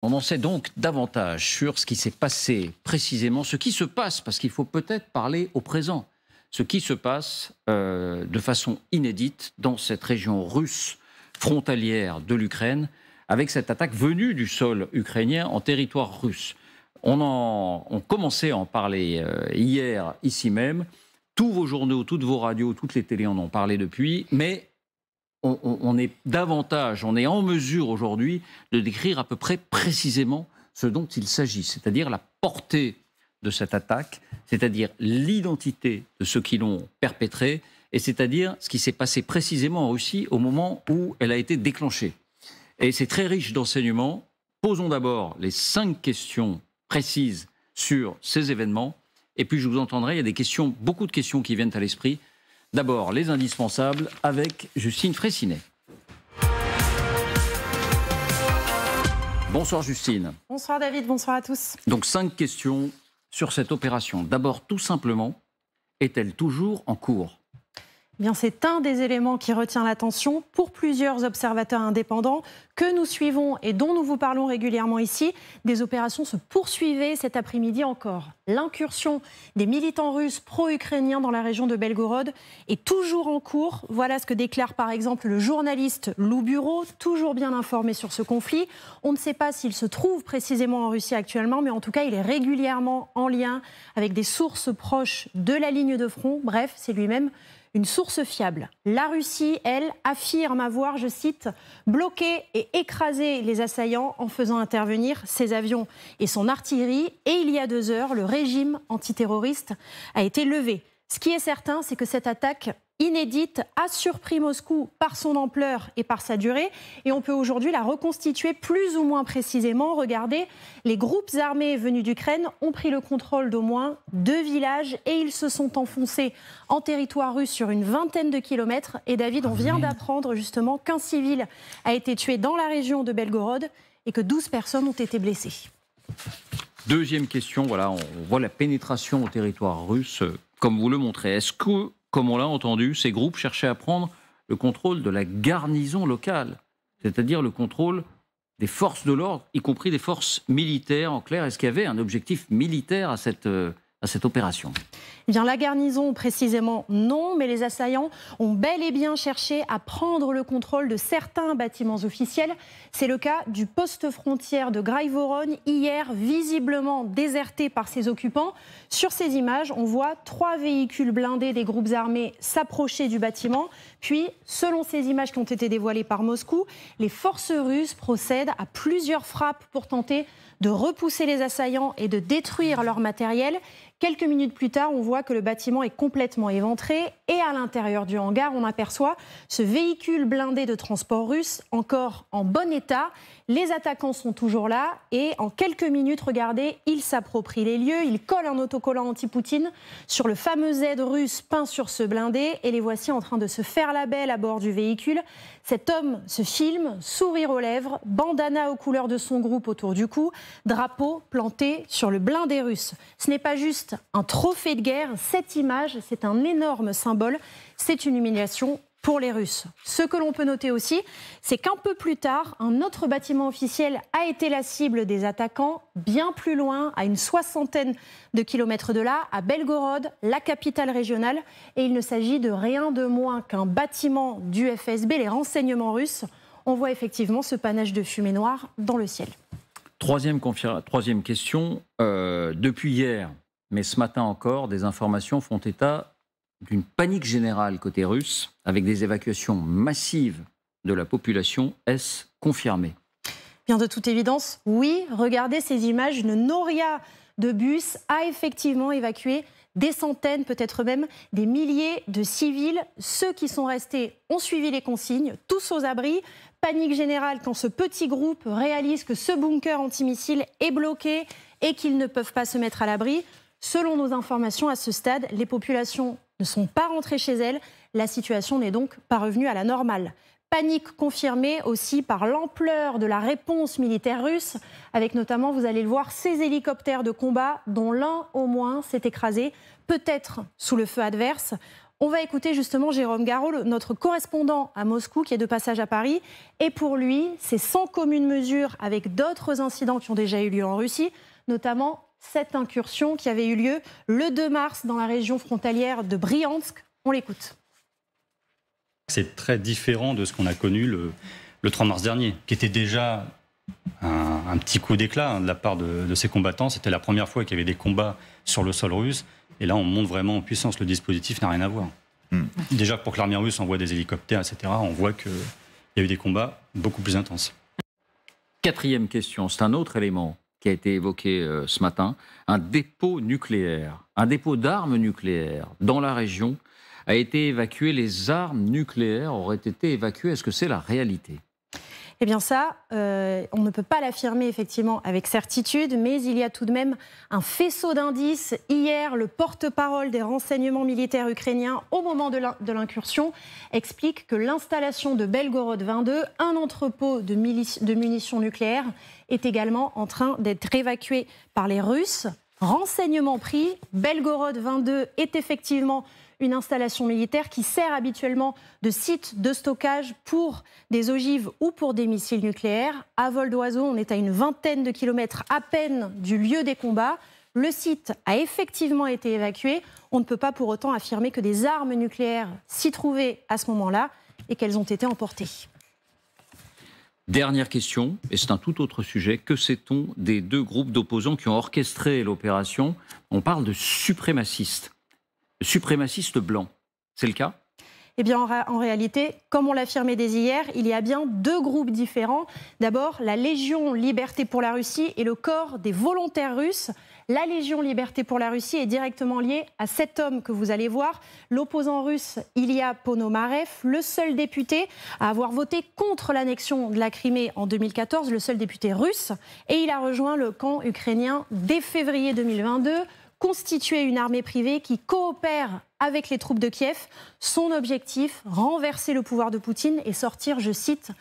On en sait donc davantage sur ce qui s'est passé précisément, ce qui se passe, parce qu'il faut peut-être parler au présent, ce qui se passe de façon inédite dans cette région russe frontalière de l'Ukraine, avec cette attaque venue du sol ukrainien en territoire russe. On commençait à en parler hier, ici même. Tous vos journaux, toutes vos radios, toutes les télés en ont parlé depuis, mais on est davantage, on est en mesure aujourd'hui de décrire à peu près précisément ce dont il s'agit, c'est-à-dire la portée de cette attaque, c'est-à-dire l'identité de ceux qui l'ont perpétrée, et c'est-à-dire ce qui s'est passé précisément en Russie au moment où elle a été déclenchée. Et c'est très riche d'enseignements. Posons d'abord les 5 questions précises sur ces événements, et puis je vous entendrai, il y a des questions, beaucoup de questions qui viennent à l'esprit. D'abord, les indispensables avec Justine Fraissinet. Bonsoir Justine. Bonsoir David, bonsoir à tous. Donc 5 questions sur cette opération. D'abord, tout simplement, est-elle toujours en cours ? Bien, c'est un des éléments qui retient l'attention pour plusieurs observateurs indépendants que nous suivons et dont nous vous parlons régulièrement ici. Des opérations se poursuivaient cet après-midi encore. L'incursion des militants russes pro-ukrainiens dans la région de Belgorod est toujours en cours. Voilà ce que déclare par exemple le journaliste Lou Bureau, toujours bien informé sur ce conflit. On ne sait pas s'il se trouve précisément en Russie actuellement, mais en tout cas, il est régulièrement en lien avec des sources proches de la ligne de front. Bref, c'est lui-même une source fiable. La Russie, elle, affirme avoir, je cite, bloqué et écrasé les assaillants en faisant intervenir ses avions et son artillerie. Et il y a 2 heures, le régime antiterroriste a été levé. Ce qui est certain, c'est que cette attaque inédite a surpris Moscou par son ampleur et par sa durée. Et on peut aujourd'hui la reconstituer plus ou moins précisément. Regardez, les groupes armés venus d'Ukraine ont pris le contrôle d'au moins 2 villages et ils se sont enfoncés en territoire russe sur une vingtaine de kilomètres. Et David, on vient d'apprendre justement qu'un civil a été tué dans la région de Belgorod et que 12 personnes ont été blessées. Deuxième question, voilà, on voit la pénétration au territoire russe, comme vous le montrez. Est-ce que, comme on l'a entendu, ces groupes cherchaient à prendre le contrôle de la garnison locale, c'est-à-dire le contrôle des forces de l'ordre, y compris des forces militaires en clair? Est-ce qu'il y avait un objectif militaire à cette opération? Eh bien, la garnison, précisément, non, mais les assaillants ont bel et bien cherché à prendre le contrôle de certains bâtiments officiels. C'est le cas du poste frontière de Graivorone, hier visiblement déserté par ses occupants. Sur ces images, on voit 3 véhicules blindés des groupes armés s'approcher du bâtiment. Puis, selon ces images qui ont été dévoilées par Moscou, les forces russes procèdent à plusieurs frappes pour tenter de repousser les assaillants et de détruire leur matériel. Quelques minutes plus tard, on voit que le bâtiment est complètement éventré et à l'intérieur du hangar, on aperçoit ce véhicule blindé de transport russe encore en bon état. Les attaquants sont toujours là et en quelques minutes, regardez, ils s'approprient les lieux, ils collent un autocollant anti-Poutine sur le fameux Z russe peint sur ce blindé et les voici en train de se faire la belle à bord du véhicule. Cet homme se filme, sourire aux lèvres, bandana aux couleurs de son groupe autour du cou, drapeau planté sur le blindé russe. Ce n'est pas juste un trophée de guerre, cette image, c'est un énorme symbole, c'est une humiliation pour les Russes. Ce que l'on peut noter aussi, c'est qu'un peu plus tard, un autre bâtiment officiel a été la cible des attaquants, bien plus loin, à une 60aine de kilomètres de là, à Belgorod, la capitale régionale. Et il ne s'agit de rien de moins qu'un bâtiment du FSB, les renseignements russes. On voit effectivement ce panache de fumée noire dans le ciel. Troisième question, depuis hier, mais ce matin encore, des informations font état d'une panique générale côté russe, avec des évacuations massives de la population. Est-ce confirmé? Bien, de toute évidence, oui. Regardez ces images. Une noria de bus a effectivement évacué des centaines, peut-être même des milliers de civils. Ceux qui sont restés ont suivi les consignes, tous aux abris. Panique générale quand ce petit groupe réalise que ce bunker antimissile est bloqué et qu'ils ne peuvent pas se mettre à l'abri. Selon nos informations, à ce stade, les populations ne sont pas rentrées chez elles. La situation n'est donc pas revenue à la normale. Panique confirmée aussi par l'ampleur de la réponse militaire russe, avec notamment, vous allez le voir, ces hélicoptères de combat, dont l'un au moins s'est écrasé, peut-être sous le feu adverse. On va écouter justement Jérôme Garraud, notre correspondant à Moscou, qui est de passage à Paris. Et pour lui, c'est sans commune mesure avec d'autres incidents qui ont déjà eu lieu en Russie, notamment cette incursion qui avait eu lieu le 2 mars dans la région frontalière de Briansk. On l'écoute. C'est très différent de ce qu'on a connu le 3 mars dernier, qui était déjà un petit coup d'éclat de la part de ces combattants. C'était la première fois qu'il y avait des combats sur le sol russe. Et là, on monte vraiment en puissance. Le dispositif n'a rien à voir. Déjà, pour que l'armée russe envoie des hélicoptères, etc., on voit qu'il y a eu des combats beaucoup plus intenses. Quatrième question, c'est un autre élément qui a été évoqué ce matin. Un dépôt nucléaire, un dépôt d'armes nucléaires dans la région a été évacué. Les armes nucléaires auraient été évacuées. Est-ce que c'est la réalité ? Eh bien ça, on ne peut pas l'affirmer effectivement avec certitude, mais il y a tout de même un faisceau d'indices. Hier, le porte-parole des renseignements militaires ukrainiens, au moment de l'incursion, explique que l'installation de Belgorod 22, un entrepôt de munitions nucléaires, est également en train d'être évacué par les Russes. Renseignement pris, Belgorod 22 est effectivement une installation militaire qui sert habituellement de site de stockage pour des ogives ou pour des missiles nucléaires. À vol d'oiseau, on est à une vingtaine de kilomètres à peine du lieu des combats. Le site a effectivement été évacué. On ne peut pas pour autant affirmer que des armes nucléaires s'y trouvaient à ce moment-là et qu'elles ont été emportées. Dernière question, et c'est un tout autre sujet. Que sait-on des deux groupes d'opposants qui ont orchestré l'opération ? On parle de suprémacistes blancs. C'est le cas ? Eh bien, en réalité, comme on l'affirmait dès hier, il y a bien deux groupes différents. D'abord, la Légion Liberté pour la Russie et le corps des volontaires russes. La Légion Liberté pour la Russie est directement liée à cet homme que vous allez voir, l'opposant russe Ilya Ponomarev, le seul député à avoir voté contre l'annexion de la Crimée en 2014, le seul député russe. Et il a rejoint le camp ukrainien dès février 2022, constituer une armée privée qui coopère avec les troupes de Kiev. Son objectif, renverser le pouvoir de Poutine et sortir, je cite,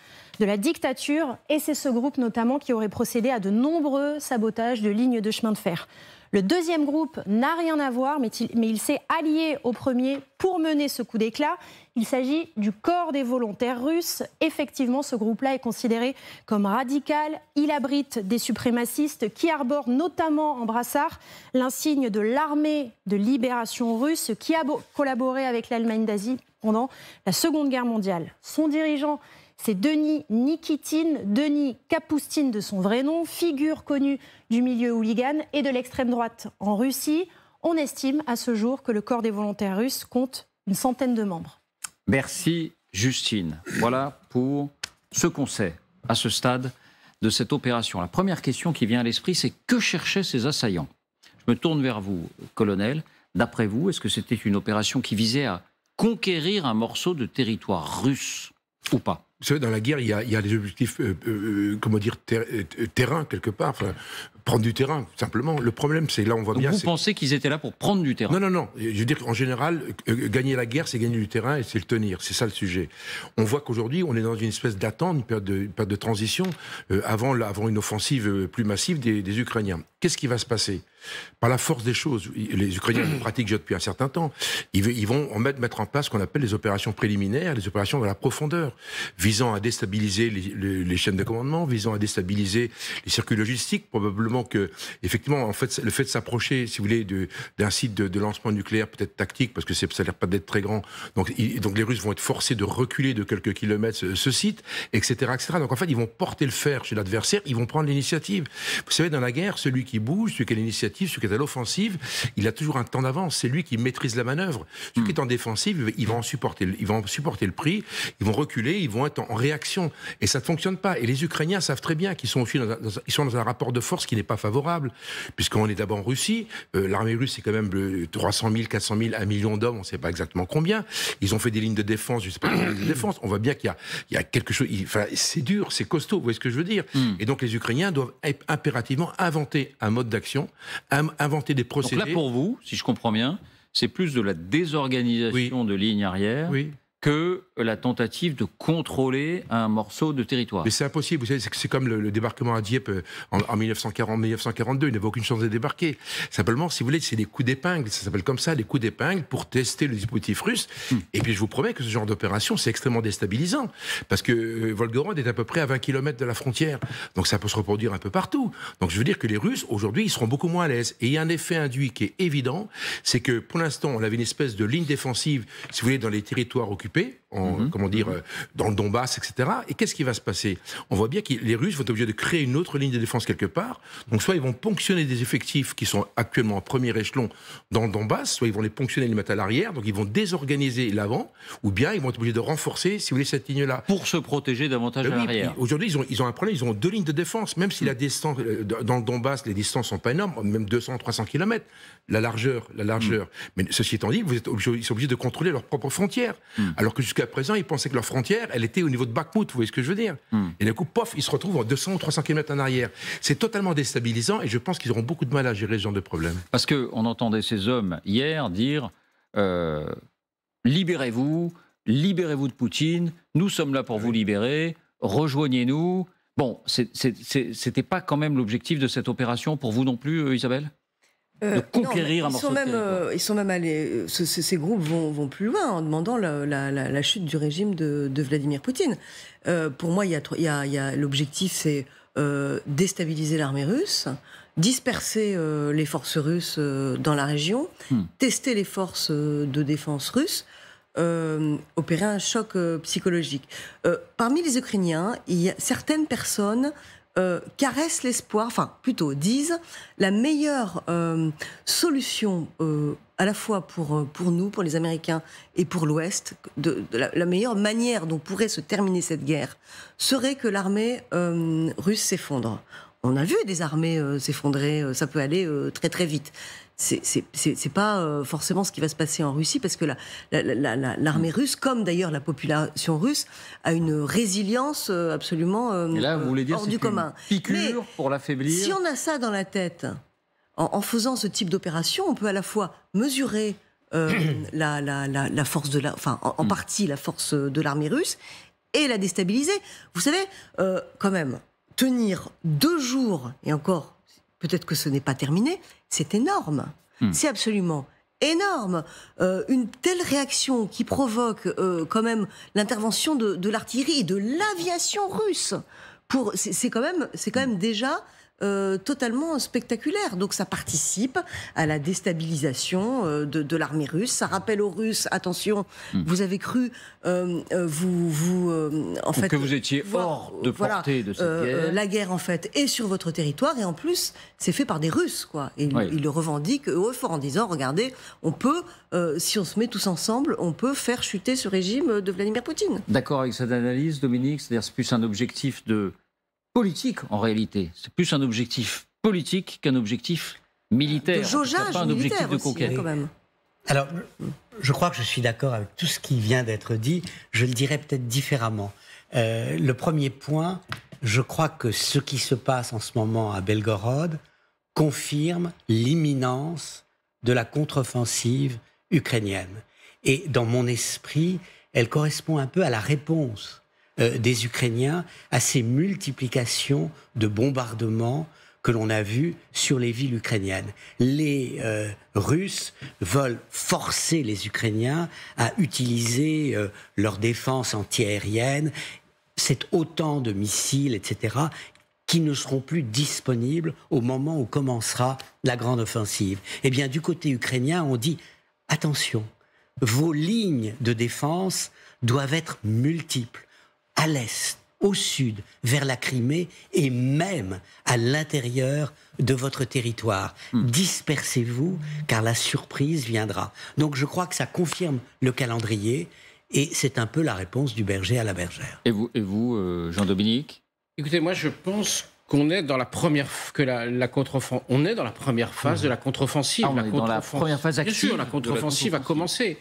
de la dictature. Et c'est ce groupe notamment qui aurait procédé à de nombreux sabotages de lignes de chemin de fer. Le deuxième groupe n'a rien à voir, mais il s'est allié au premier pour mener ce coup d'éclat. Il s'agit du corps des volontaires russes. Effectivement, ce groupe-là est considéré comme radical. Il abrite des suprémacistes qui arborent notamment en brassard l'insigne de l'armée de libération russe qui a collaboré avec l'Allemagne nazie pendant la Seconde Guerre mondiale. Son dirigeant, c'est Denis Nikitine, Denis Kapoustine de son vrai nom, figure connue du milieu hooligan et de l'extrême droite en Russie. On estime à ce jour que le corps des volontaires russes compte une centaine de membres. Merci Justine. Voilà pour ce qu'on sait à ce stade de cette opération. La première question qui vient à l'esprit, c'est que cherchaient ces assaillants ? Je me tourne vers vous, colonel. D'après vous, est-ce que c'était une opération qui visait à conquérir un morceau de territoire russe ou pas ? Vous savez, dans la guerre, il y a des objectifs, terrain, quelque part. Enfin, prendre du terrain, simplement. Le problème, c'est là, on voit donc bien... Vous pensez qu'ils étaient là pour prendre du terrain ? Non. Je veux dire qu'en général, gagner la guerre, c'est gagner du terrain et c'est le tenir. C'est ça le sujet. On voit qu'aujourd'hui, on est dans une espèce d'attente, une période de transition, avant une offensive plus massive des Ukrainiens. Qu'est-ce qui va se passer ? Par la force des choses, les Ukrainiens pratiquent déjà depuis un certain temps, ils vont mettre en place ce qu'on appelle les opérations préliminaires, les opérations de la profondeur, visant à déstabiliser les chaînes de commandement, visant à déstabiliser les circuits logistiques. Probablement que, effectivement, en fait, le fait de s'approcher, si vous voulez, d'un site de lancement nucléaire, peut-être tactique, parce que ça n'a l'air pas d'être très grand, donc les Russes vont être forcés de reculer de quelques kilomètres ce site, etc., etc. Donc en fait, ils vont porter le fer chez l'adversaire, ils vont prendre l'initiative. Vous savez, dans la guerre, celui qui bouge, celui qui a l'initiative, celui qui est à l'offensive, il a toujours un temps d'avance. C'est lui qui maîtrise la manœuvre. Celui qui est en défensive, ils vont en supporter le prix, ils vont reculer, ils vont être en réaction. Et ça ne fonctionne pas. Et les Ukrainiens savent très bien qu'ils sont aussi ils sont dans un rapport de force qui n'est pas favorable. Puisqu'on est d'abord en Russie, l'armée russe, c'est quand même 300 000, 400 000, 1 million d'hommes, on ne sait pas exactement combien. Ils ont fait des lignes de défense, je ne sais pas combien de défense. On voit bien qu'il y a quelque chose... c'est dur, c'est costaud, vous voyez ce que je veux dire ? Et donc les Ukrainiens doivent impérativement inventer un mode d'action, inventer des procédés. Donc là, pour vous, si je comprends bien, c'est plus de la désorganisation de lignes arrière que la tentative de contrôler un morceau de territoire. Mais c'est impossible, vous savez, c'est comme le débarquement à Dieppe en 1942, il n'avait aucune chance de débarquer. Simplement, si vous voulez, c'est des coups d'épingle, ça s'appelle comme ça, des coups d'épingle pour tester le dispositif russe. Et puis je vous promets que ce genre d'opération, c'est extrêmement déstabilisant, parce que Volgorod est à peu près à 20 km de la frontière, donc ça peut se reproduire un peu partout. Donc je veux dire que les Russes, aujourd'hui, ils seront beaucoup moins à l'aise. Et il y a un effet induit qui est évident, c'est que pour l'instant, on avait une espèce de ligne défensive, si vous voulez, dans les territoires occupés, dans le Donbass, etc. Et qu'est-ce qui va se passer? On voit bien que les Russes vont être obligés de créer une autre ligne de défense quelque part. Donc soit ils vont ponctionner des effectifs qui sont actuellement en premier échelon dans le Donbass, soit ils vont les ponctionner et les mettre à l'arrière, donc ils vont désorganiser l'avant, ou bien ils vont être obligés de renforcer, si vous voulez, cette ligne-là. Pour se protéger davantage à l'arrière. Aujourd'hui, ils ont un problème, ils ont 2 lignes de défense, même si la distance, dans le Donbass, les distances sont pas énormes, même 200-300 km, la largeur. Mais ceci étant dit, ils sont obligés de contrôler leurs propres frontières. Alors que jusqu'à présent, ils pensaient que leur frontière, elle était au niveau de Bakhmout, vous voyez ce que je veux dire? Et d'un coup, pof, ils se retrouvent en 200 ou 300 km en arrière. C'est totalement déstabilisant et je pense qu'ils auront beaucoup de mal à gérer ce genre de problème. Parce qu'on entendait ces hommes hier dire libérez-vous de Poutine, nous sommes là pour vous libérer, rejoignez-nous. Bon, c'était pas quand même l'objectif de cette opération pour vous non plus, Isabelle? De conquérir un morceau de territoire. Ils sont même allés. Ces groupes vont plus loin en demandant la chute du régime de Vladimir Poutine. Pour moi, l'objectif, c'est déstabiliser l'armée russe, disperser les forces russes dans la région, tester les forces de défense russes, opérer un choc psychologique. Parmi les Ukrainiens, il y a certaines personnes caressent l'espoir, enfin plutôt disent la meilleure solution à la fois pour nous, pour les Américains et pour l'Ouest, la meilleure manière dont pourrait se terminer cette guerre serait que l'armée russe s'effondre. On a vu des armées s'effondrer, ça peut aller très très vite. C'est pas forcément ce qui va se passer en Russie, parce que l'armée russe, comme d'ailleurs la population russe, a une résilience absolument et là, vous voulez dire, hors du commun. Piqûre pour l'affaiblir. Si on a ça dans la tête, en faisant ce type d'opération, on peut à la fois mesurer la force en partie la force de l'armée russe et la déstabiliser. Vous savez, quand même, tenir 2 jours, et encore, peut-être que ce n'est pas terminé, c'est énorme. C'est absolument énorme. Une telle réaction qui provoque quand même l'intervention de l'artillerie et de l'aviation russe, c'est quand même déjà totalement spectaculaire. Donc ça participe à la déstabilisation de l'armée russe. Ça rappelle aux Russes, attention, vous avez cru en fait que vous étiez hors de portée de cette guerre. La guerre en fait est sur votre territoire, et en plus c'est fait par des Russes, quoi. Et ils le revendiquent haut et fort en disant, regardez, on peut, si on se met tous ensemble, on peut faire chuter ce régime de Vladimir Poutine. D'accord avec cette analyse, Dominique? C'est-à-dire c'est plus un objectif politique, en réalité. C'est plus un objectif politique qu'un objectif militaire. De jaugeage pas un objectif de aussi, conquête. quand même. Alors, je crois que je suis d'accord avec tout ce qui vient d'être dit. Je le dirais peut-être différemment. Le premier point, je crois que ce qui se passe en ce moment à Belgorod confirme l'imminence de la contre-offensive ukrainienne. Et dans mon esprit, elle correspond un peu à la réponse des Ukrainiens à ces multiplications de bombardements que l'on a vus sur les villes ukrainiennes. Les Russes veulent forcer les Ukrainiens à utiliser leur défense antiaérienne. C'est autant de missiles, etc., qui ne seront plus disponibles au moment où commencera la grande offensive. Eh bien, du côté ukrainien, on dit « Attention, vos lignes de défense doivent être multiples. À l'est, au sud, vers la Crimée et même à l'intérieur de votre territoire. Dispersez-vous, car la surprise viendra. » Donc je crois que ça confirme le calendrier, et c'est un peu la réponse du berger à la bergère. Et vous, Jean-Dominique? Écoutez, moi je pense qu'on est dans la première on est dans la première phase de la contre-offensive. On est dans la première phase active. Bien sûr, la contre-offensive a commencé.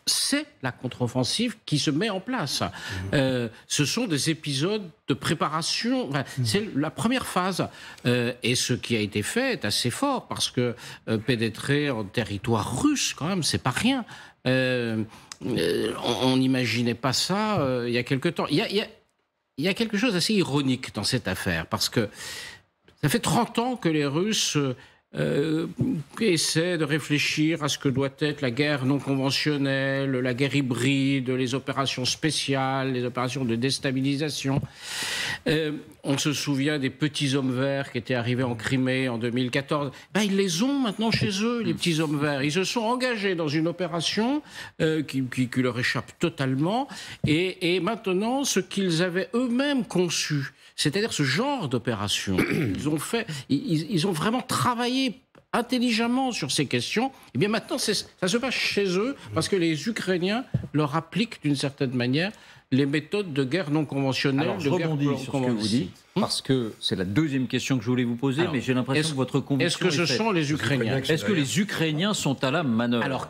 C'est la contre-offensive qui se met en place. Ce sont des épisodes de préparation. C'est la première phase. Et ce qui a été fait est assez fort, parce que pénétrer en territoire russe, quand même, c'est pas rien. on n'imaginait pas ça il y a quelque temps. Il y a quelque chose d'assez ironique dans cette affaire, parce que ça fait 30 ans que les Russes essaient de réfléchir à ce que doit être la guerre non conventionnelle, la guerre hybride, les opérations spéciales, les opérations de déstabilisation. On se souvient des petits hommes verts qui étaient arrivés en Crimée en 2014. Ben, ils les ont maintenant chez eux, les petits hommes verts. Ils se sont engagés dans une opération qui leur échappe totalement. Et maintenant, ce qu'ils avaient eux-mêmes conçu, c'est-à-dire ce genre d'opération, ils ont vraiment travaillé intelligemment sur ces questions. Et bien maintenant, ça se passe chez eux parce que les Ukrainiens leur appliquent d'une certaine manière les méthodes de guerre non conventionnelle. Alors, je rebondis sur ce que vous dites, parce que c'est la deuxième question que je voulais vous poser, mais j'ai l'impression que votre conviction est-ce que ce sont les Ukrainiens? Est-ce que les Ukrainiens sont à la manœuvre? Alors,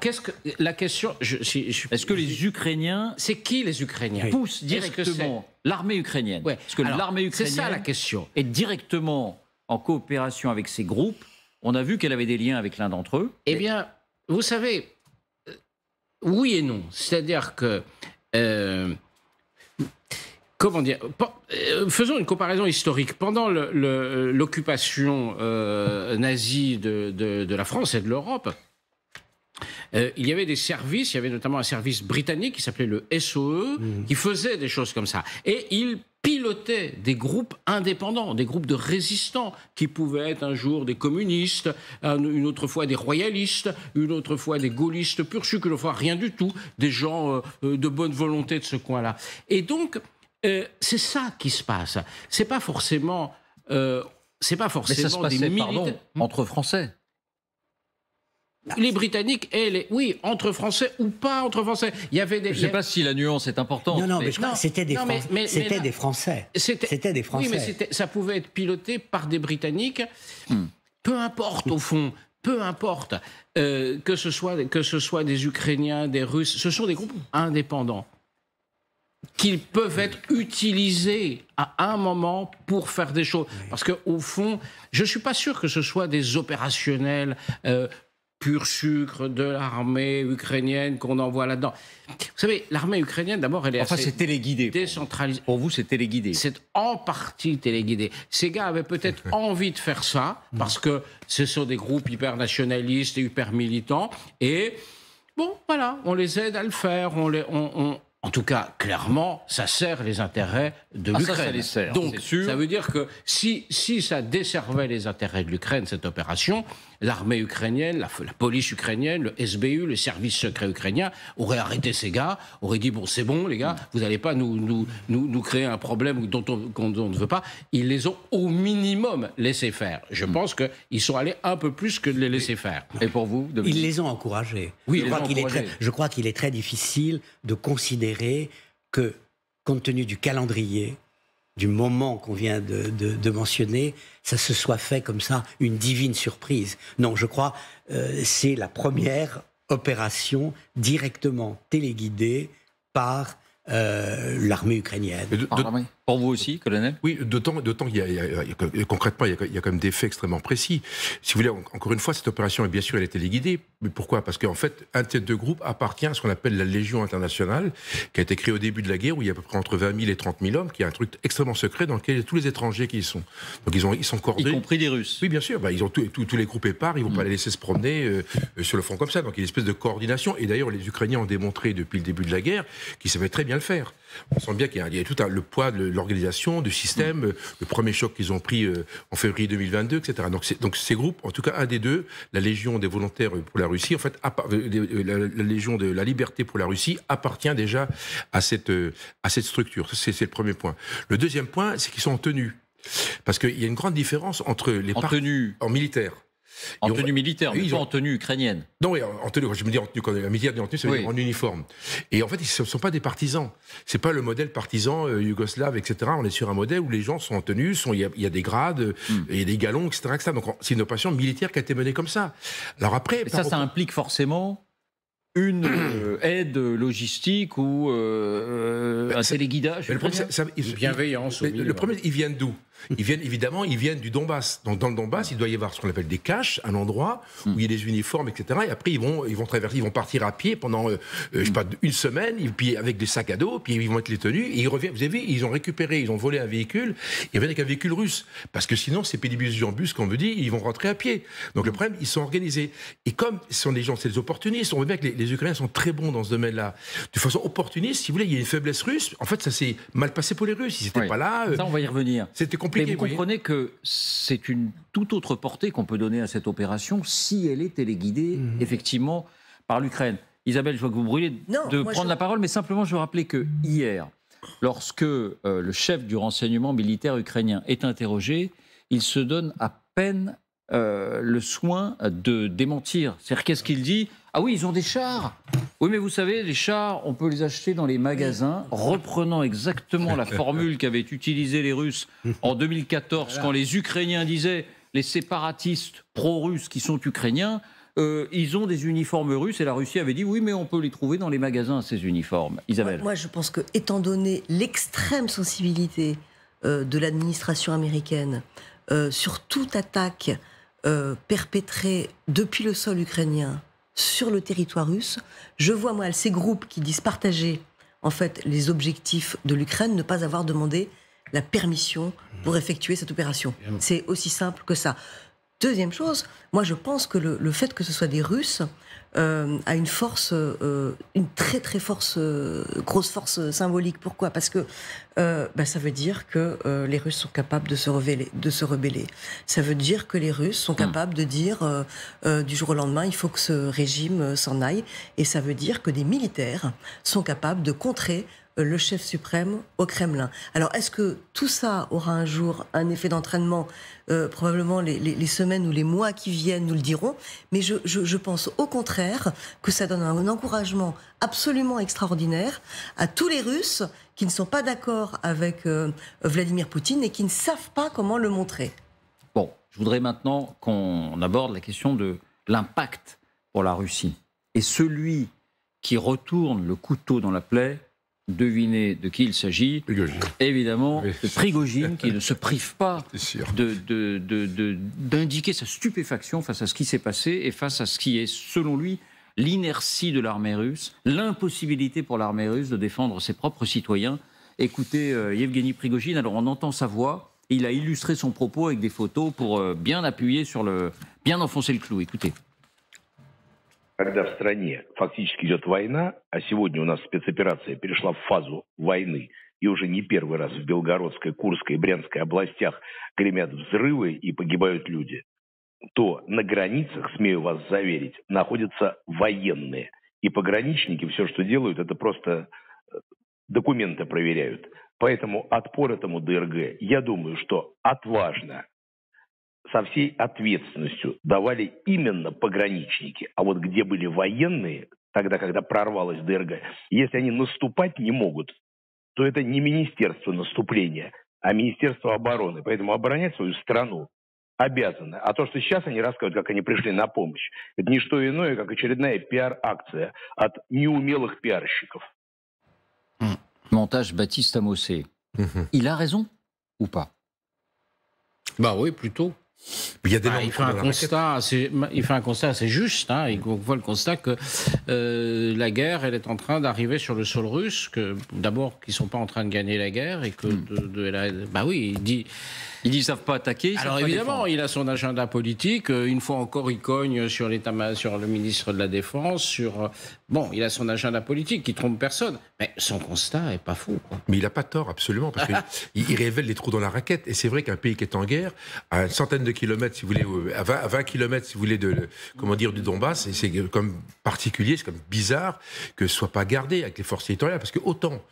la question... Est-ce que les Ukrainiens... C'est qui les Ukrainiens? Poussent directement l'armée ukrainienne? Ouais. Parce que l'armée ukrainienne... C'est ça la question. Est directement en coopération avec ces groupes. On a vu qu'elle avait des liens avec l'un d'entre eux. Eh bien, vous savez, oui et non. C'est-à-dire que... comment dire, faisons une comparaison historique. Pendant l'occupation nazie de la France et de l'Europe, il y avait des services, il y avait notamment un service britannique qui s'appelait le SOE, qui faisait des choses comme ça. Et il pilotait des groupes indépendants, des groupes de résistants, qui pouvaient être un jour des communistes, une autre fois des royalistes, une autre fois des gaullistes pur sucre, une autre fois rien du tout, des gens de bonne volonté de ce coin-là. Et donc... c'est ça qui se passe. C'est pas forcément Mais ça se passait, pardon, entre Français. Les Britanniques et les... Oui, entre Français ou pas entre Français. Il y avait des... Je ne sais pas si la nuance est importante. Non, mais je crois que c'était des Français. C'était des Français. Oui, mais ça pouvait être piloté par des Britanniques. Peu importe, au fond. Peu importe. Que ce soit des Ukrainiens, des Russes. Ce sont des groupes indépendants qu'ils peuvent être utilisés à un moment pour faire des choses. Parce qu'au fond, je ne suis pas sûr que ce soit des opérationnels pur sucre de l'armée ukrainienne qu'on envoie là-dedans. Vous savez, l'armée ukrainienne, d'abord, elle est assez c'est téléguidé. Décentralisée. Pour vous, c'est téléguidé. C'est en partie téléguidé. Ces gars avaient peut-être envie de faire ça, parce que ce sont des groupes hyper nationalistes et hyper militants. Et bon, voilà, on les aide à le faire, en tout cas, clairement, ça sert les intérêts de l'Ukraine. Ça les sert, donc, sûr. Ça veut dire que si ça desservait les intérêts de l'Ukraine, cette opération, l'armée ukrainienne, la police ukrainienne, le SBU, le service secret ukrainien, aurait arrêté ces gars, aurait dit, bon, c'est bon, les gars, vous n'allez pas nous créer un problème dont on ne veut pas. Ils les ont au minimum laissé faire. Je pense qu'ils sont allés un peu plus que de les laisser faire. Et pour vous, Dominique ? Ils les ont encouragés. Oui, je crois qu'il est très difficile de considérer que, compte tenu du calendrier, du moment qu'on vient de mentionner, ça se soit fait comme ça, une divine surprise. Non, je crois c'est la première opération directement téléguidée par l'armée ukrainienne. Pour vous aussi, colonel ? Oui, d'autant qu'il y a concrètement, il y a quand même des faits extrêmement précis. Si vous voulez, encore une fois, cette opération, bien sûr, elle est téléguidée. Mais pourquoi ? Parce qu'en fait, un de ces deux groupes appartient à ce qu'on appelle la Légion internationale, qui a été créée au début de la guerre, où il y a à peu près entre 20 000 et 30 000 hommes, qui est un truc extrêmement secret dans lequel il y a tous les étrangers qui y sont. Donc ils sont cordés. Y compris des Russes. Oui, bien sûr. Ils ont tous les groupes épars, ils ne vont pas les laisser se promener sur le front comme ça. Donc il y a une espèce de coordination. Et d'ailleurs, les Ukrainiens ont démontré depuis le début de la guerre qu'ils savaient très bien le faire. On sent bien qu'il y a tout le poids de l'organisation, du système, le premier choc qu'ils ont pris en février 2022, etc. Donc ces groupes, en tout cas un des deux, la Légion des volontaires pour la Russie, en fait, la Légion de la liberté pour la Russie appartient déjà à cette structure. C'est le premier point. Le deuxième point, c'est qu'ils sont en tenue. Parce qu'il y a une grande différence entre les tenue en militaire. En tenue militaire, mais pas en tenue ukrainienne. Non, oui, en tenue, je me dis en tenue, quand un militaire dit en tenue, ça veut dire en uniforme. Et en fait, ils ne sont pas des partisans. C'est pas le modèle partisan yougoslave, etc. On est sur un modèle où les gens sont en tenue, il y a des grades, il y a des galons, etc. Donc c'est une opération militaire qui a été menée comme ça. Alors après... Ça implique forcément une aide logistique ou un téléguidage. Bienveillance. Le premier, ils viennent d'où ? Ils viennent du Donbass. Donc dans le Donbass, il doit y avoir ce qu'on appelle des caches, un endroit où il y a des uniformes, etc. Et après, ils vont partir à pied pendant, je sais pas, une semaine, et puis avec des sacs à dos, puis ils vont mettre les tenues, et ils reviennent. Vous avez vu, ils ont volé un véhicule, ils reviennent avec un véhicule russe. Parce que sinon, ces pédibus en bus, comme on me dit, ils vont rentrer à pied. Donc le problème, ils sont organisés. Et comme ce sont des gens, c'est des opportunistes, on voit bien que les Ukrainiens sont très bons dans ce domaine-là. De façon opportuniste, si vous voulez, il y a une faiblesse russe. En fait, ça s'est mal passé pour les Russes. Ils n'étaient pas là. Ça, on va y revenir. C'était compliqué. Mais vous comprenez que c'est une toute autre portée qu'on peut donner à cette opération si elle est téléguidée, effectivement, par l'Ukraine. Isabelle, je vois que vous brûlez de prendre la parole, mais simplement, je veux rappeler que hier, lorsque le chef du renseignement militaire ukrainien est interrogé, il se donne à peine le soin de démentir. C'est-à-dire, qu'est-ce qu'il dit ? Ah oui, ils ont des chars. Oui, mais vous savez, les chars, on peut les acheter dans les magasins, reprenant exactement la formule qu'avaient utilisée les Russes en 2014, quand les Ukrainiens disaient, les séparatistes pro-russes qui sont ukrainiens, ils ont des uniformes russes, et la Russie avait dit, oui, mais on peut les trouver dans les magasins, ces uniformes. Isabelle. Moi, je pense que, étant donné l'extrême sensibilité de l'administration américaine sur toute attaque perpétrée depuis le sol ukrainien sur le territoire russe, je vois, moi, ces groupes qui disent partager, en fait, les objectifs de l'Ukraine, ne pas avoir demandé la permission pour effectuer cette opération. C'est aussi simple que ça. Deuxième chose, moi, je pense que le fait que ce soit des Russes a une force, une très très grosse force symbolique. Pourquoi ? Parce que ça veut dire que les Russes sont capables de se rebeller. Ça veut dire que les Russes sont capables de dire du jour au lendemain, il faut que ce régime s'en aille. Et ça veut dire que des militaires sont capables de contrer le chef suprême au Kremlin. Alors, est-ce que tout ça aura un jour un effet d'entraînement ? Probablement les semaines ou les mois qui viennent nous le diront. Mais je pense au contraire que ça donne un encouragement absolument extraordinaire à tous les Russes qui ne sont pas d'accord avec Vladimir Poutine et qui ne savent pas comment le montrer. Bon, je voudrais maintenant qu'on aborde la question de l'impact pour la Russie. Et celui qui retourne le couteau dans la plaie, devinez de qui il s'agit. Prigojine. Évidemment, Oui. de Prigojine, qui ne se prive pas d'indiquer sa stupéfaction face à ce qui s'est passé et face à ce qui est, selon lui, l'inertie de l'armée russe, l'impossibilité pour l'armée russe de défendre ses propres citoyens. Écoutez, Yevgeny Prigojine, alors on entend sa voix, il a illustré son propos avec des photos pour bien appuyer bien enfoncer le clou. Écoutez. Когда в стране фактически идет война, а сегодня у нас спецоперация перешла в фазу войны, и уже не первый раз в Белгородской, Курской и Брянской областях гремят взрывы и погибают люди, то на границах, смею вас заверить, находятся военные. И пограничники все, что делают, это просто документы проверяют. Поэтому отпор этому ДРГ, я думаю, что отважно, со всей ответственностью давали именно пограничники. А вот где были военные, тогда, когда прорвалась ДРГ, если они наступать не могут, то это не Министерство наступления, а Министерство обороны. Поэтому оборонять свою страну обязаны. А то, что сейчас они рассказывают, как они пришли на помощь, это не что иное, как очередная пиар-акция от неумелых пиарщиков. Montage Baptiste Amossé. Il a raison ou pas ? Bah oui, plutôt. Il y a des il fait un constat assez juste. Hein, on voit le constat que la guerre, elle est en train d'arriver sur le sol russe. Que d'abord, qu'ils sont pas en train de gagner la guerre et que bah oui, il dit. Ils ne savent pas attaquer. Alors évidemment, il a son agenda politique. Une fois encore, il cogne sur le ministre de la Défense. Il a son agenda politique qui trompe personne. Mais son constat est pas fou. Quoi. Mais il n'a pas tort, absolument, parce qu'il révèle les trous dans la raquette. Et c'est vrai qu'un pays qui est en guerre, à une centaine de kilomètres, si vous voulez, à 20 kilomètres, si vous voulez, du Donbass, et c'est comme particulier, c'est comme bizarre que ce soit pas gardé avec les forces territoriales, parce que autant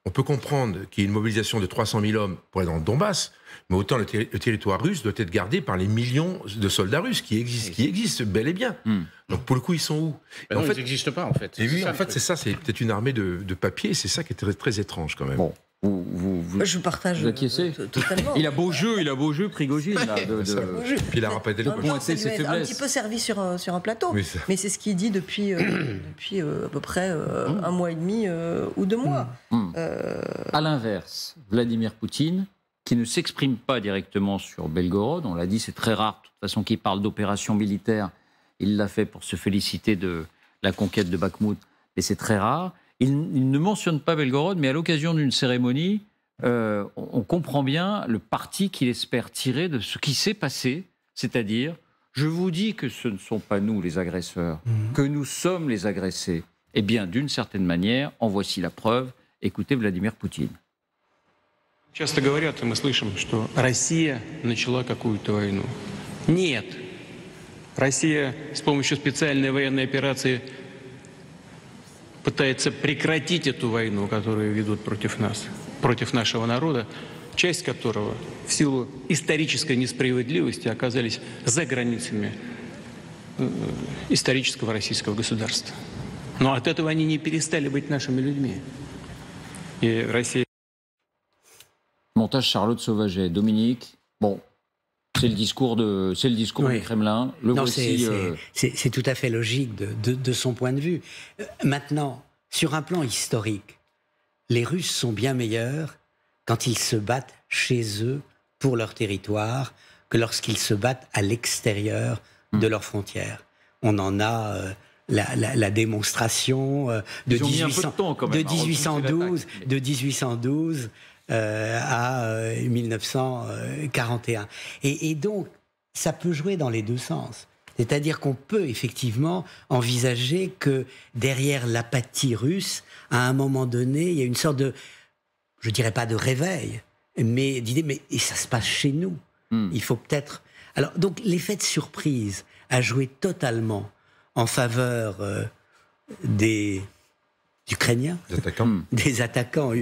on peut comprendre qu'il y ait une mobilisation de 300 000 hommes pour aller dans le Donbass, mais autant le territoire russe doit être gardé par les millions de soldats russes qui existent bel et bien. Donc pour le coup, ils sont où ? En fait, ils n'existent pas, en fait. Et oui, en fait, c'est ça, c'est peut-être une armée de papier, c'est ça qui est très, très étrange quand même. Bon. Je partage totalement. Il a beau jeu, Prigojine. Puis il a rappelé un petit peu servi sur un plateau, mais c'est ce qu'il dit depuis à peu près un mois et demi ou 2 mois. À l'inverse, Vladimir Poutine, qui ne s'exprime pas directement sur Belgorod. On l'a dit, c'est très rare, de toute façon, qu'il parle d'opération militaire. Il l'a fait pour se féliciter de la conquête de Bakhmout, mais c'est très rare. Il ne mentionne pas Belgorod, mais à l'occasion d'une cérémonie, on comprend bien le parti qu'il espère tirer de ce qui s'est passé, c'est-à-dire, je vous dis que ce ne sont pas nous les agresseurs, que nous sommes les agressés. Eh bien, d'une certaine manière, en voici la preuve. Écoutez Vladimir Poutine. Часто говорят, и мы слышим, что Россия начала какую-то войну. Нет. Россия с помощью специальной военной операции пытается прекратить эту войну, которую ведут против нас, против нашего народа, часть которого в силу исторической несправедливости оказались за границами исторического российского государства. Но от этого они не перестали быть нашими людьми. И Россия... Montage Charlotte Sauvaget. Dominique, bon, c'est le discours du Kremlin. C'est tout à fait logique de son point de vue. Maintenant, sur un plan historique, les Russes sont bien meilleurs quand ils se battent chez eux pour leur territoire que lorsqu'ils se battent à l'extérieur de leurs frontières. On en a la démonstration de 1812 à 1941. Et donc, ça peut jouer dans les deux sens. C'est-à-dire qu'on peut effectivement envisager que derrière l'apathie russe, à un moment donné, il y a une sorte de, je dirais pas de réveil, mais d'idée, mais et ça se passe chez nous. Il faut peut-être... Alors, donc, l'effet de surprise a joué totalement en faveur des Ukrainiens, des attaquants.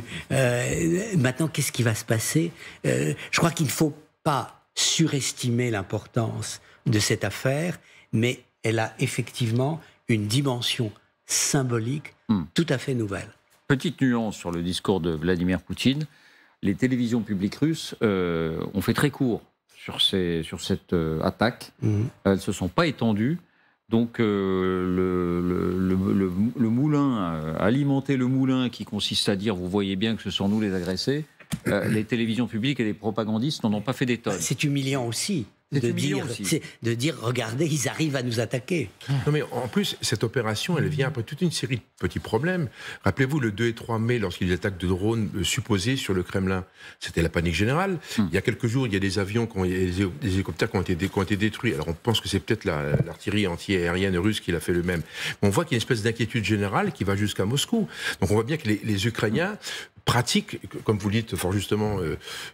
Maintenant, qu'est-ce qui va se passer? Je crois qu'il ne faut pas surestimer l'importance de cette affaire, mais elle a effectivement une dimension symbolique tout à fait nouvelle. Petite nuance sur le discours de Vladimir Poutine. Les télévisions publiques russes ont fait très court sur cette attaque. Elles ne se sont pas étendues. Donc le moulin, alimenter le moulin qui consiste à dire « vous voyez bien que ce sont nous les agressés », les télévisions publiques et les propagandistes n'en ont pas fait des tonnes. C'est humiliant aussi. De dire, regardez, ils arrivent à nous attaquer. Non mais en plus, cette opération, elle vient après toute une série de petits problèmes. Rappelez-vous, le 2 et 3 mai, lorsqu'il y a des attaques de drones supposées sur le Kremlin, c'était la panique générale. Il y a quelques jours, il y a des avions, des hélicoptères qui ont été détruits. Alors on pense que c'est peut-être l'artillerie anti-aérienne russe qui l'a fait le même. Mais on voit qu'il y a une espèce d'inquiétude générale qui va jusqu'à Moscou. Donc on voit bien que les Ukrainiens pratiquent, comme vous le dites fort justement,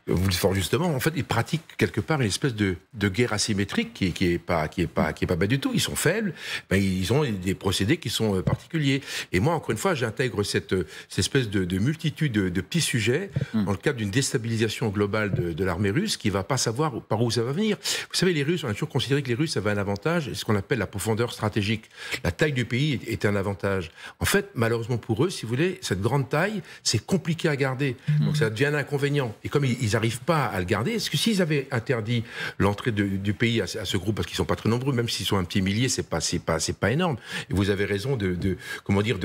en fait, ils pratiquent quelque part une espèce de guerre asymétrique qui est pas bête du tout. Ils sont faibles, ils ont des procédés qui sont particuliers. Et moi, encore une fois, j'intègre cette espèce de multitude de petits sujets dans le cadre d'une déstabilisation globale de l'armée russe qui va pas savoir par où ça va venir. Vous savez, les Russes, on a toujours considéré que les Russes avaient un avantage, ce qu'on appelle la profondeur stratégique. La taille du pays est un avantage. En fait, malheureusement pour eux, si vous voulez, cette grande taille, c'est compliqué à garder. Donc ça devient un inconvénient. Et comme ils n'arrivent pas à le garder, est-ce que s'ils avaient interdit l'entrée du pays à ce groupe, parce qu'ils sont pas très nombreux, même s'ils sont un petit millier, c'est pas énorme. Et vous avez raison de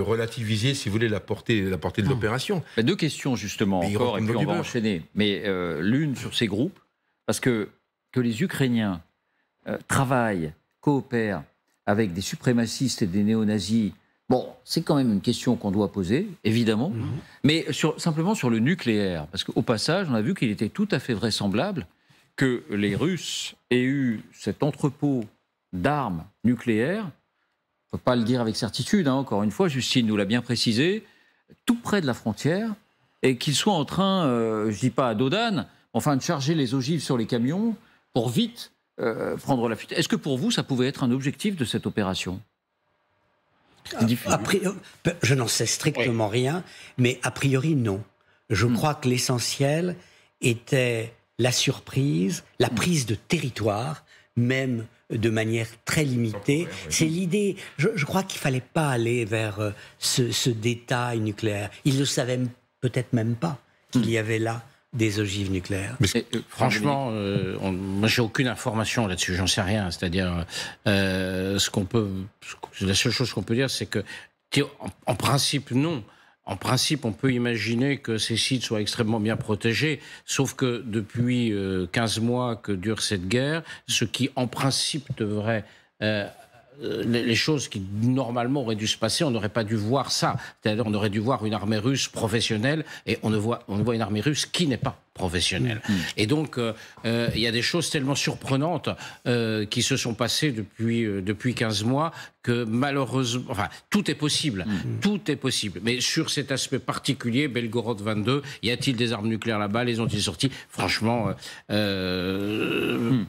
relativiser, si vous voulez, la portée de l'opération. Deux questions justement encore, et puis on va enchaîner. Mais l'une sur ces groupes, parce que les Ukrainiens travaillent, coopèrent avec des suprémacistes et des néo-nazis. Bon, c'est quand même une question qu'on doit poser, évidemment, mais simplement sur le nucléaire, parce qu'au passage, on a vu qu'il était tout à fait vraisemblable que les Russes aient eu cet entrepôt d'armes nucléaires, on ne peut pas le dire avec certitude, encore une fois, Justine nous l'a bien précisé, tout près de la frontière, et qu'ils soient en train, je ne dis pas à dos d'âne, enfin de charger les ogives sur les camions pour vite prendre la fuite. Est-ce que pour vous, ça pouvait être un objectif de cette opération ? Je n'en sais strictement rien, mais a priori, non. Je crois que l'essentiel était la surprise, la prise de territoire, même de manière très limitée. C'est l'idée. Je crois qu'il ne fallait pas aller vers ce détail nucléaire. Ils ne savaient peut-être même pas qu'il y avait là des ogives nucléaires. Mais franchement, moi j'ai aucune information là-dessus, j'en sais rien. C'est-à-dire, la seule chose qu'on peut dire, c'est que, en principe, non. en principe, on peut imaginer que ces sites soient extrêmement bien protégés, sauf que depuis 15 mois que dure cette guerre, ce qui, en principe, devrait... les choses qui normalement auraient dû se passer, on n'aurait pas dû voir ça. C'est-à-dire on aurait dû voir une armée russe professionnelle et on voit une armée russe qui n'est pas professionnelle. Et donc il y a des choses tellement surprenantes qui se sont passées depuis 15 mois que malheureusement, enfin tout est possible, tout est possible. Mais sur cet aspect particulier, Belgorod 22, y a-t-il des armes nucléaires là-bas? Les ont-ils sortis? Franchement,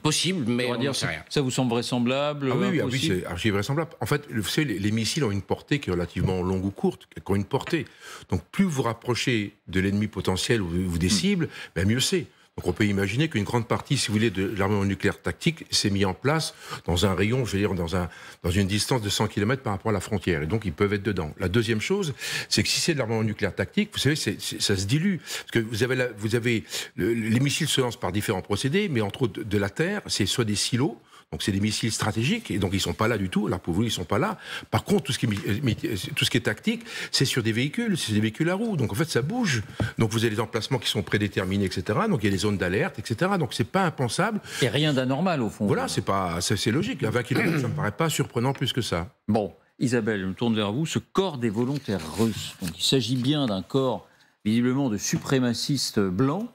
possible, mais on n'en sait rien. Ça vous semble vraisemblable? Oui, c'est archi vraisemblable. En fait, vous savez, les missiles ont une portée qui est relativement longue ou courte, qui ont une portée. Donc plus vous rapprochez de l'ennemi potentiel ou des cibles, ben mieux c'est. Donc on peut imaginer qu'une grande partie, si vous voulez, de l'armement nucléaire tactique s'est mis en place dans un rayon, je veux dire, dans une distance de 100 km par rapport à la frontière. Et donc ils peuvent être dedans. La deuxième chose, c'est que si c'est de l'armement nucléaire tactique, vous savez, ça se dilue. Parce que vous avez les missiles se lancent par différents procédés, mais entre autres de la terre, c'est soit des silos. Donc c'est des missiles stratégiques et donc ils sont pas là du tout. Alors pour vous, ils sont pas là. Par contre, tout ce qui est tactique, c'est sur des véhicules, c'est des véhicules à roues. Donc en fait, ça bouge. Donc vous avez des emplacements qui sont prédéterminés, etc. Donc il y a des zones d'alerte, etc. Donc c'est pas impensable. Et rien d'anormal au fond. Voilà, c'est logique. À 20 km, ça me paraît pas surprenant plus que ça. Bon, Isabelle, je me tourne vers vous. Ce corps des volontaires russes. Donc il s'agit bien d'un corps visiblement de suprémacistes blancs,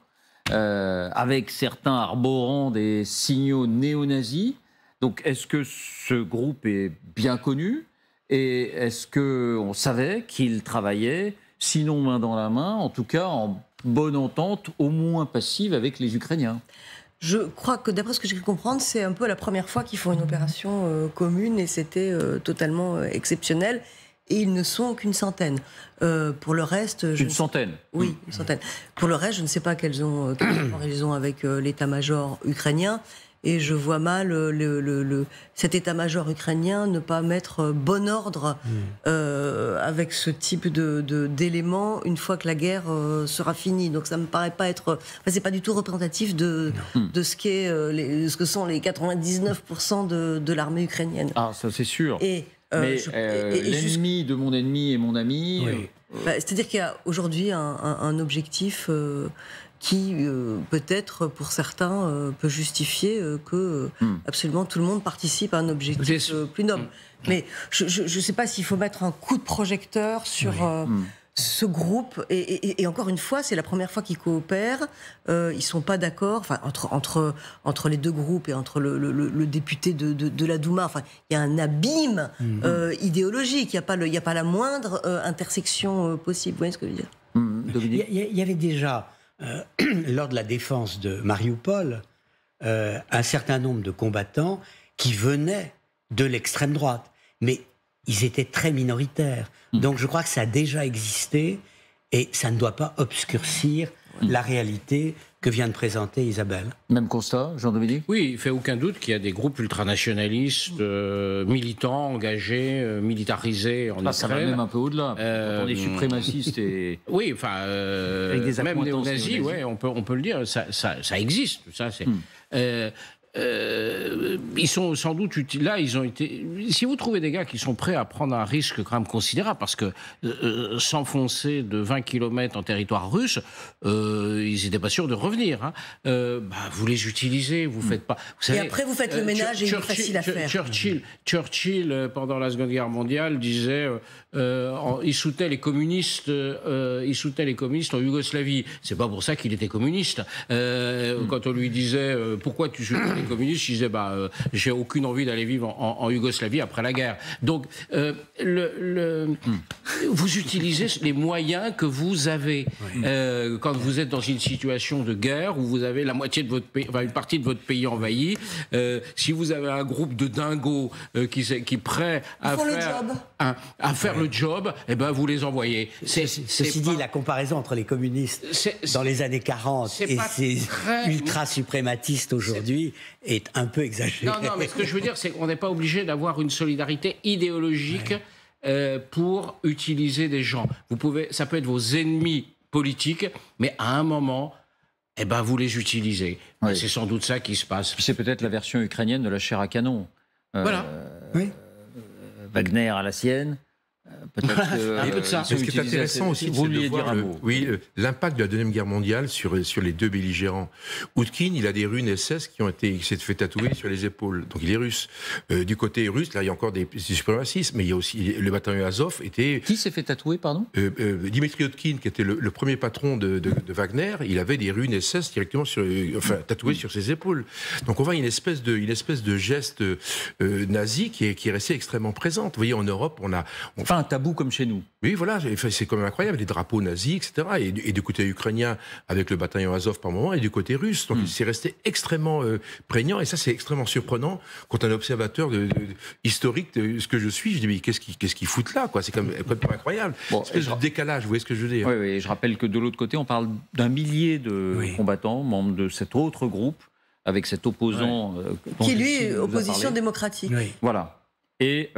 avec certains arborant des signaux néo-nazis. Donc, est-ce que ce groupe est bien connu? Et est-ce qu'on savait qu'il travaillait, sinon main dans la main, en tout cas en bonne entente, au moins passive, avec les Ukrainiens? Je crois que, d'après ce que j'ai pu comprendre, c'est un peu la première fois qu'ils font une opération commune et c'était totalement exceptionnel. Et ils ne sont qu'une centaine. Pour le reste... Une centaine? Oui, une centaine. Pour le reste, je ne sais pas quels rapports ils ont avec l'état-major ukrainien. Et je vois mal cet état-major ukrainien ne pas mettre bon ordre avec ce type d'éléments une fois que la guerre sera finie. Donc ça me paraît pas être... Enfin, c'est pas du tout représentatif de ce que sont les 99% de l'armée ukrainienne. Ah, ça c'est sûr. Mais l'ennemi de mon ennemi est mon ami. Oui. C'est-à-dire qu'il y a aujourd'hui un objectif qui, peut-être, pour certains, peut justifier que absolument tout le monde participe à un objectif plus noble. Mais je ne sais pas s'il faut mettre un coup de projecteur sur ce groupe. Et encore une fois, c'est la première fois qu'ils coopèrent. Ils ne sont pas d'accord, enfin, entre les deux groupes et entre le député de la Douma. Enfin, il y a un abîme idéologique. Il n'y a pas la moindre intersection possible. Vous voyez ce que je veux dire? Il y avait déjà... lors de la défense de Mariupol, un certain nombre de combattants qui venaient de l'extrême droite. Mais ils étaient très minoritaires. Donc je crois que ça a déjà existé et ça ne doit pas obscurcir la réalité que vient de présenter Isabelle. Même constat, Jean-Dominique? Oui, il ne fait aucun doute qu'il y a des groupes ultranationalistes, militants, engagés, militarisés en Ukraine. Ça va même un peu au-delà. Quand on est suprémaciste et... Oui, enfin, avec des même néo-nazis, ouais, on peut le dire, ça existe. Ça, c'est... ils sont sans doute utiles. Là, ils ont été. Si vous trouvez des gars qui sont prêts à prendre un risque quand même considérable, parce que s'enfoncer de 20 km en territoire russe, ils n'étaient pas sûrs de revenir. Hein. Vous les utilisez, vous faites pas. Vous savez, et après, vous faites le ménage et il est facile à faire. Churchill, pendant la Seconde Guerre mondiale, disait il soutenait les communistes. Il soutenait les communistes en Yougoslavie. C'est pas pour ça qu'il était communiste. Quand on lui disait pourquoi tu soutiens les communistes, il disait j'ai aucune envie d'aller vivre en Yougoslavie après la guerre. Donc vous utilisez les moyens que vous avez quand vous êtes dans une situation de guerre où vous avez la moitié de votre pays, enfin une partie de votre pays envahi. Si vous avez un groupe de dingos qui est prêt à faire le job, eh ben vous les envoyez. Ceci dit, la comparaison entre les communistes dans les années 40 et ces ultra-suprématistes aujourd'hui est un peu exagérée. Non, mais ce que je veux dire, c'est qu'on n'est pas obligé d'avoir une solidarité idéologique pour utiliser des gens. Ça peut être vos ennemis politiques, mais à un moment, vous les utilisez. Oui. C'est sans doute ça qui se passe. C'est peut-être la version ukrainienne de la chair à canon. Voilà. Wagner à la sienne. Peut-être Un peu de ça. Mais ce qui est intéressant aussi, vous c'est de vouliez dire voir un mot. l'impact de la Deuxième Guerre mondiale sur les deux belligérants. Oudkine, il a des runes SS qui s'est fait tatouer sur les épaules. Donc il est russe. Du côté russe, là, il y a encore des suprémacistes, mais il y a aussi le bataillon Azov était... Qui s'est fait tatouer, pardon Dimitri Oudkine, qui était le premier patron de Wagner, il avait des runes SS directement tatouées sur ses épaules. Donc on voit une espèce de geste nazi qui est resté extrêmement présente. Vous voyez, en Europe, on a... Enfin, un tabou comme chez nous. Oui, voilà, c'est quand même incroyable, les drapeaux nazis, etc. Et du côté ukrainien, avec le bataillon Azov par moment, et du côté russe. Donc c'est resté extrêmement prégnant, et ça c'est extrêmement surprenant quand un observateur historique de ce que je suis, je dis mais qu'est-ce qu'ils foutent là, quoi. C'est quand même complètement incroyable. Bon, c'est un décalage, vous voyez ce que je veux dire. Oui, je rappelle que de l'autre côté, on parle d'un millier de combattants, membres de cet autre groupe, avec cet opposant... qui lui est opposition démocratique. Voilà. Et